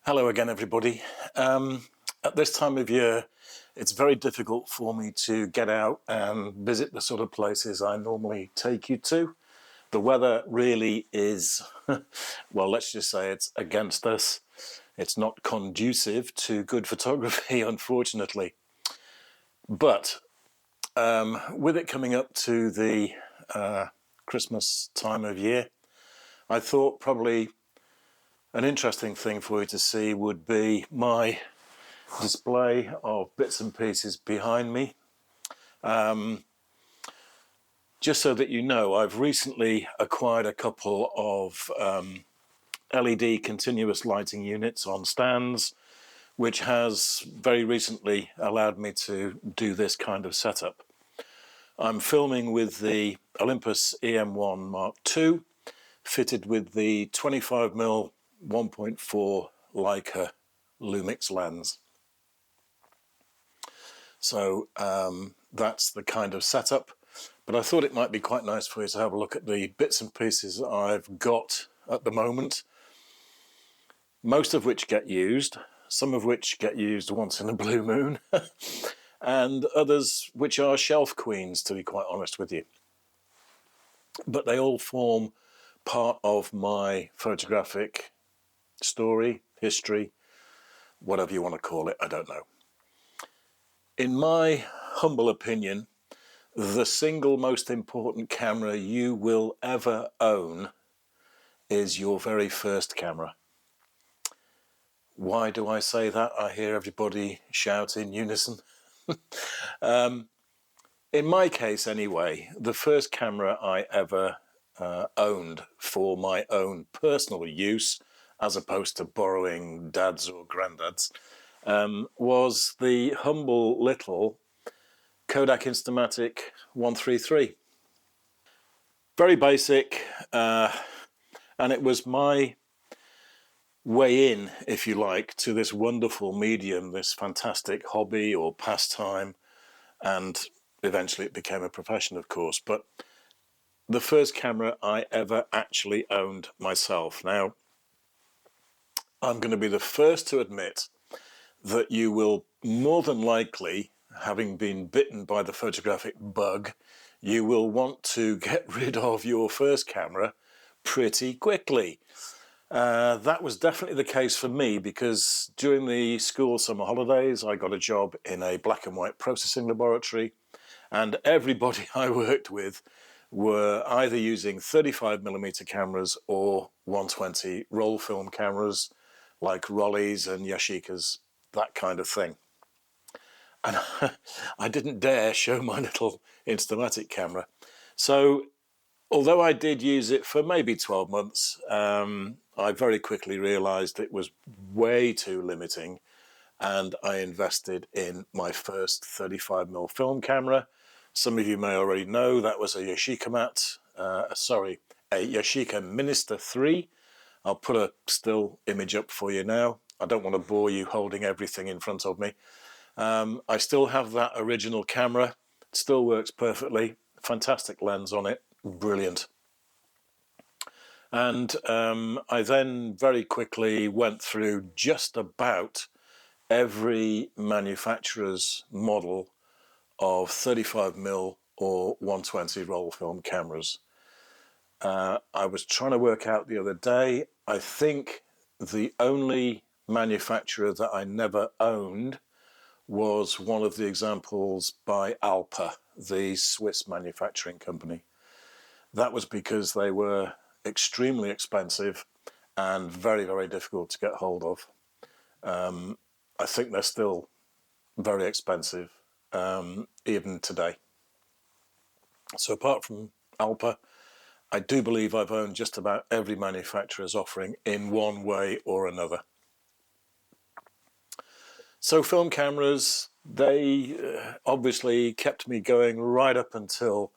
Hello again, everybody. At this time of year, it's very difficult for me to get out and visit the sort of places I normally take you to. The weather really is, well, let's just say it's against us. It's not conducive to good photography, unfortunately. But with it coming up to the Christmas time of year, I thought probably an interesting thing for you to see would be my display of bits and pieces behind me. Just so that you know, I've recently acquired a couple of LED continuous lighting units on stands, which has very recently allowed me to do this kind of setup. I'm filming with the Olympus EM1 Mark II, fitted with the 25mm 1.4 Leica Lumix lens. So that's the kind of setup, but I thought it might be quite nice for you to have a look at the bits and pieces I've got at the moment, most of which get used, some of which get used once in a blue moon, and others which are shelf queens, to be quite honest with you. But they all form part of my photographic story, history, whatever you want to call it, I don't know. In my humble opinion, the single most important camera you will ever own is your very first camera. Why do I say that? I hear everybody shout in unison. In my case anyway, the first camera I ever owned for my own personal use, as opposed to borrowing dad's or granddad's, was the humble little Kodak Instamatic 133. Very basic, and it was my way in, if you like, to this wonderful medium, this fantastic hobby or pastime, and eventually it became a profession, of course. But the first camera I ever actually owned myself. Now, I'm going to be the first to admit that you will more than likely, having been bitten by the photographic bug, you will want to get rid of your first camera pretty quickly. That was definitely the case for me, because during the school summer holidays I got a job in a black and white processing laboratory, and everybody I worked with were either using 35mm cameras or 120 roll film cameras like Rolleis and Yashicas, that kind of thing. And I didn't dare show my little Instamatic camera. So although I did use it for maybe 12 months, I very quickly realized it was way too limiting, and I invested in my first 35mm film camera. Some of you may already know that was a Yashica a Yashica Minister 3. I'll put a still image up for you now. I don't want to bore you holding everything in front of me. I still have that original camera. It still works perfectly. Fantastic lens on it. Brilliant. And I then very quickly went through just about every manufacturer's model of 35mm or 120 roll film cameras. I was trying to work out the other day, I think the only manufacturer that I never owned was one of the examples by Alpa, the Swiss manufacturing company. That was because they were extremely expensive and very, very difficult to get hold of. I think they're still very expensive, even today. So apart from Alpa, I do believe I've owned just about every manufacturer's offering in one way or another. So film cameras, they obviously kept me going right up until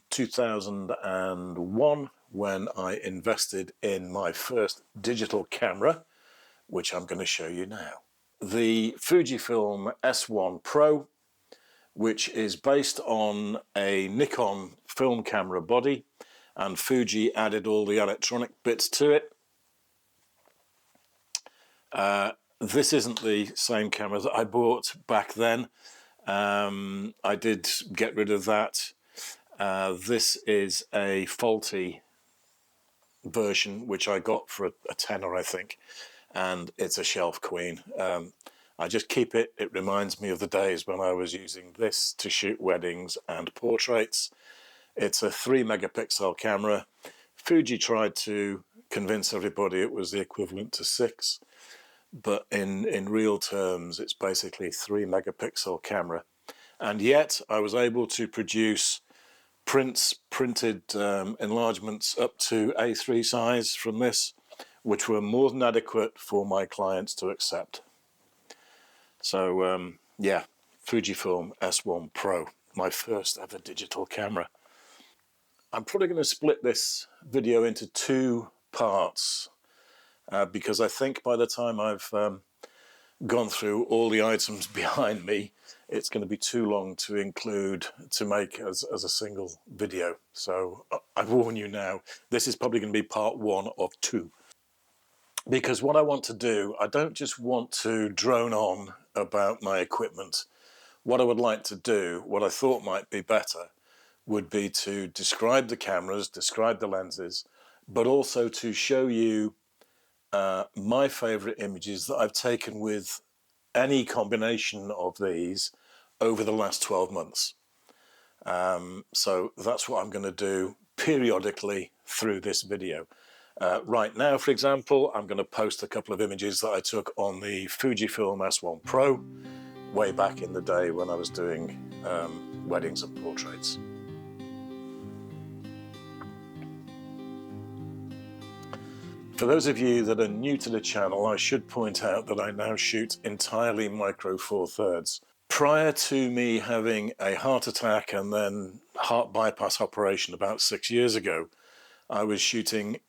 2001, when I invested in my first digital camera, which I'm going to show you now. The Fujifilm S1 Pro, which is based on a Nikon film camera body, and Fuji added all the electronic bits to it. This isn't the same camera that I bought back then. I did get rid of that. This is a faulty version, which I got for a tenner, I think, and it's a shelf queen. I just keep it. It reminds me of the days when I was using this to shoot weddings and portraits. It's a 3 megapixel camera. Fuji tried to convince everybody it was the equivalent to 6, but in real terms it's basically 3 megapixel camera. And yet I was able to produce printed enlargements up to A3 size from this, which were more than adequate for my clients to accept. So yeah, Fujifilm S1 Pro, my first ever digital camera. I'm probably going to split this video into 2 parts because I think by the time I've gone through all the items behind me, it's going to be too long to make as a single video. So I warn you now, this is probably going to be part 1 of 2. Because what I want to do, I don't just want to drone on about my equipment. What I would like to do, what I thought might be better, would be to describe the cameras, describe the lenses, but also to show you my favorite images that I've taken with any combination of these over the last 12 months. So that's what I'm going to do periodically through this video. Right now, for example, I'm going to post a couple of images that I took on the Fujifilm S1 Pro way back in the day when I was doing weddings and portraits. For those of you that are new to the channel, I should point out that I now shoot entirely micro four thirds. Prior to me having a heart attack and then heart bypass operation about 6 years ago, I was shooting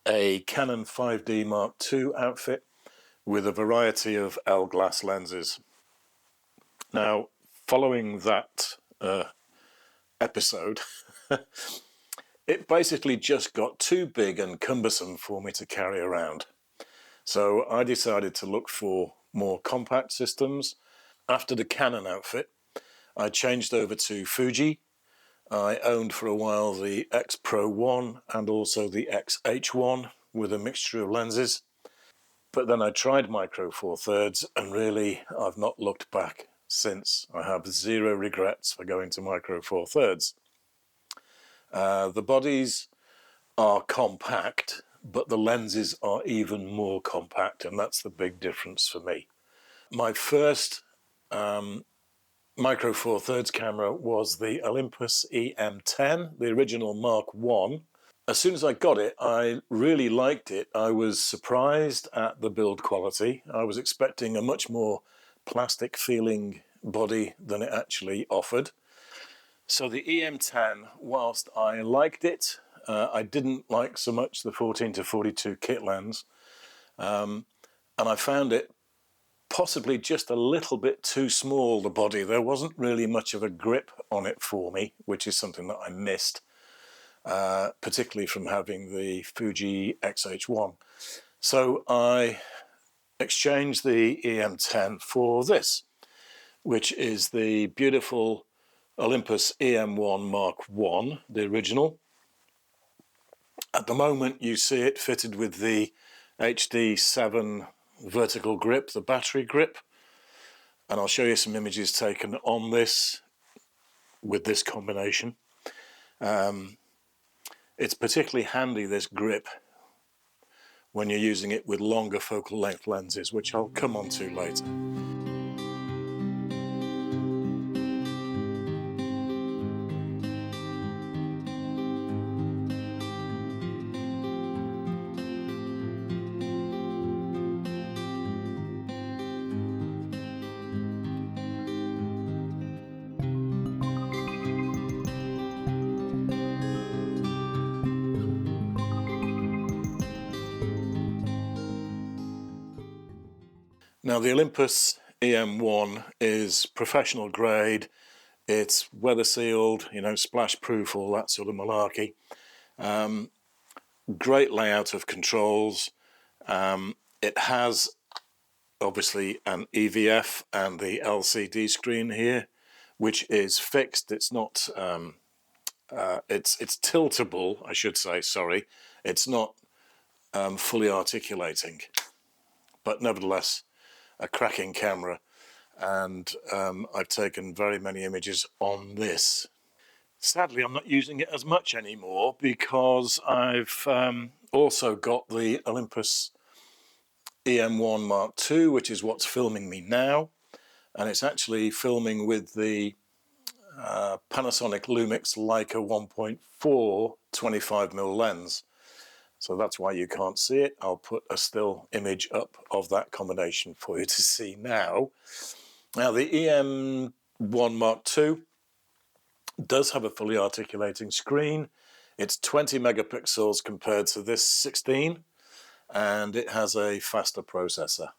a Canon 5D Mark II outfit with a variety of L glass lenses. Now, following that episode, it basically just got too big and cumbersome for me to carry around. So I decided to look for more compact systems. After the Canon outfit, I changed over to Fuji. I owned for a while the X Pro 1 and also the XH1 with a mixture of lenses. But then I tried micro four thirds and really I've not looked back since. I have zero regrets for going to micro four thirds. The bodies are compact, but the lenses are even more compact, and that's the big difference for me. My first micro four thirds camera was the Olympus EM10, the original Mark I. As soon as I got it, I really liked it. I was surprised at the build quality. I was expecting a much more plastic feeling body than it actually offered. So the EM10, whilst I liked it, I didn't like so much the 14 to 42 kit lens, and I found it possibly just a little bit too small, the body. There wasn't really much of a grip on it for me, which is something that I missed, particularly from having the Fuji XH1. So I exchanged the EM10 for this, which is the beautiful Olympus EM1 Mark I, the original. At the moment you see it fitted with the HD7 vertical grip, the battery grip, and I'll show you some images taken on this with this combination. It's particularly handy, this grip, when you're using it with longer focal length lenses, which I'll come on to later. Now the Olympus EM1 is professional grade, it's weather sealed, you know, splash proof, all that sort of malarkey. Great layout of controls. It has obviously an EVF and the LCD screen here, which is fixed. It's not, it's tiltable, I should say, sorry. It's not fully articulating, but nevertheless, a cracking camera. And I've taken very many images on this. Sadly, I'm not using it as much anymore because I've also got the Olympus EM1 Mark II, which is what's filming me now, and it's actually filming with the Panasonic Lumix Leica 1.4 25mm lens. So that's why you can't see it. I'll put a still image up of that combination for you to see now. Now, the EM1 Mark II does have a fully articulating screen. It's 20 megapixels compared to this 16, and it has a faster processor,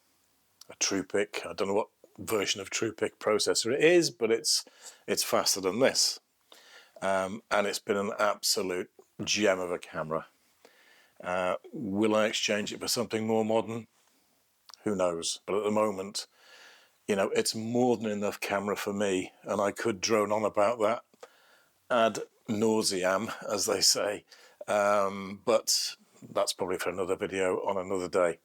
a TruePic. I don't know what version of TruePic processor it is, but it's faster than this. And it's been an absolute gem of a camera. Will I exchange it for something more modern? Who knows? But at the moment, you know, it's more than enough camera for me, and I could drone on about that ad nauseam, as they say, but that's probably for another video on another day.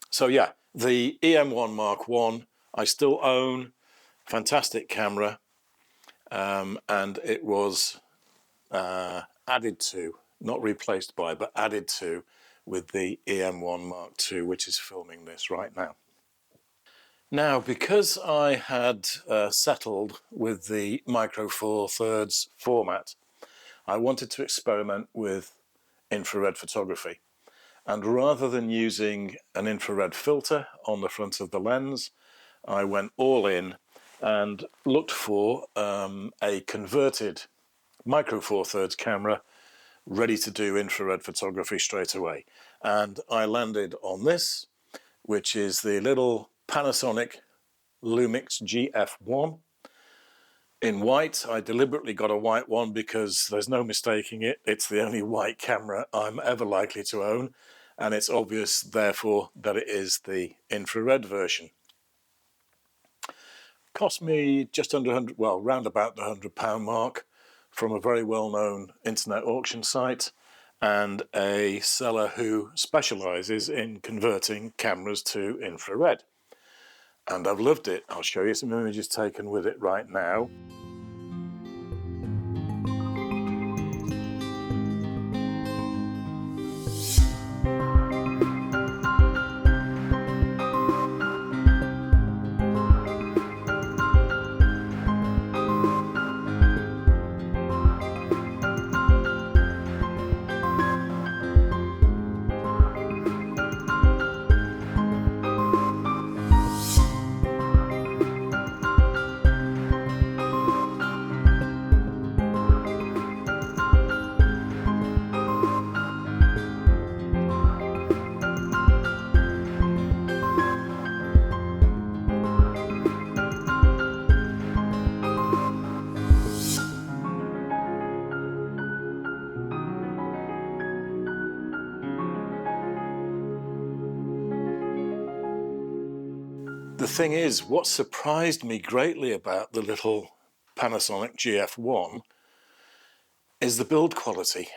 So yeah, the EM1 Mark I I still own. Fantastic camera, and it was added to, not replaced by, but added to with the EM1 Mark II, which is filming this right now. Now, because I had settled with the Micro Four Thirds format, I wanted to experiment with infrared photography. And rather than using an infrared filter on the front of the lens, I went all in and looked for a converted Micro Four Thirds camera ready to do infrared photography straight away. And I landed on this, which is the little Panasonic Lumix GF1 in white. I deliberately got a white one because there's no mistaking it. It's the only white camera I'm ever likely to own, and it's obvious, therefore, that it is the infrared version. Cost me just under 100, well, round about the £100 mark, from a very well-known internet auction site and a seller who specialises in converting cameras to infrared. And I've loved it. I'll show you some images taken with it right now. The thing is, what surprised me greatly about the little Panasonic GF1 is the build quality.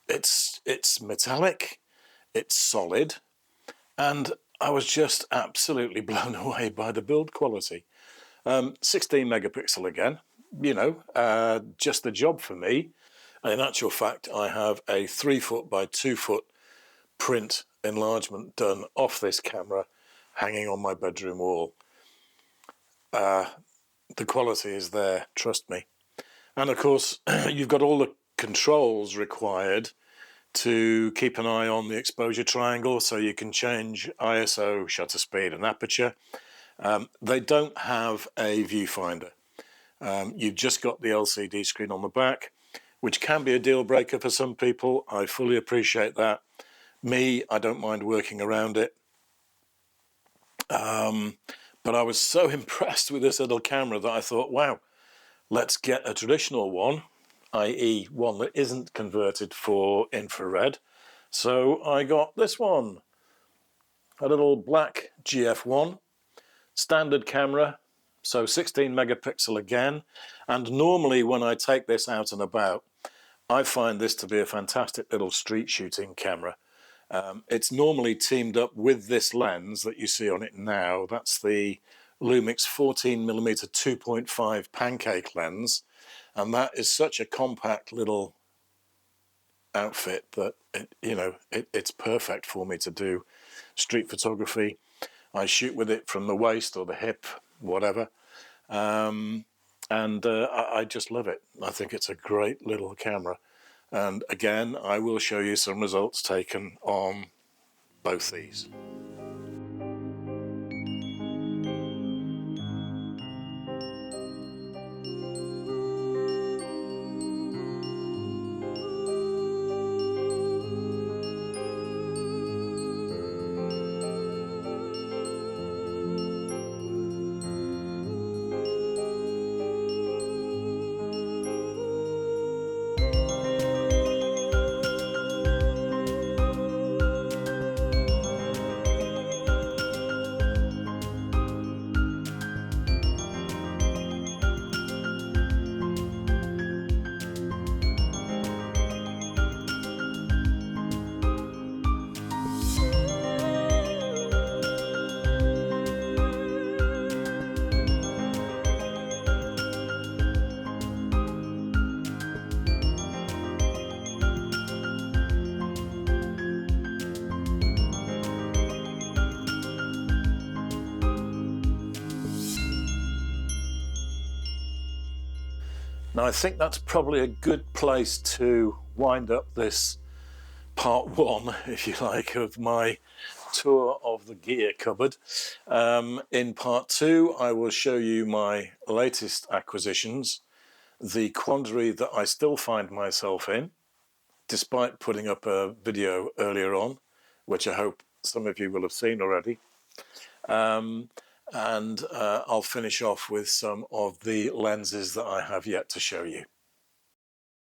It's metallic, it's solid, and I was just absolutely blown away by the build quality. 16 megapixel again, you know, just the job for me. And in actual fact, I have a 3-foot by 2-foot print enlargement done off this camera, hanging on my bedroom wall. The quality is there, trust me. And of course, you've got all the controls required to keep an eye on the exposure triangle, so you can change ISO, shutter speed and aperture. They don't have a viewfinder. You've just got the LCD screen on the back, which can be a deal breaker for some people. I fully appreciate that. Me, I don't mind working around it. But I was so impressed with this little camera that I thought, wow, let's get a traditional one, i.e. one that isn't converted for infrared. So I got this one. a little black GF1, standard camera, so 16 megapixel again. And normally when I take this out and about, I find this to be a fantastic little street shooting camera. It's normally teamed up with this lens that you see on it now. That's the Lumix 14mm 2.5 pancake lens, and that is such a compact little outfit that it's perfect for me to do street photography. I shoot with it from the waist or the hip, whatever, and I just love it. I think it's a great little camera. And again, I will show you some results taken on both these. Now I think that's probably a good place to wind up this part one, if you like, of my tour of the gear cupboard. In part two, I will show you my latest acquisitions, the quandary that I still find myself in, despite putting up a video earlier on, which I hope some of you will have seen already. And I'll finish off with some of the lenses that I have yet to show you.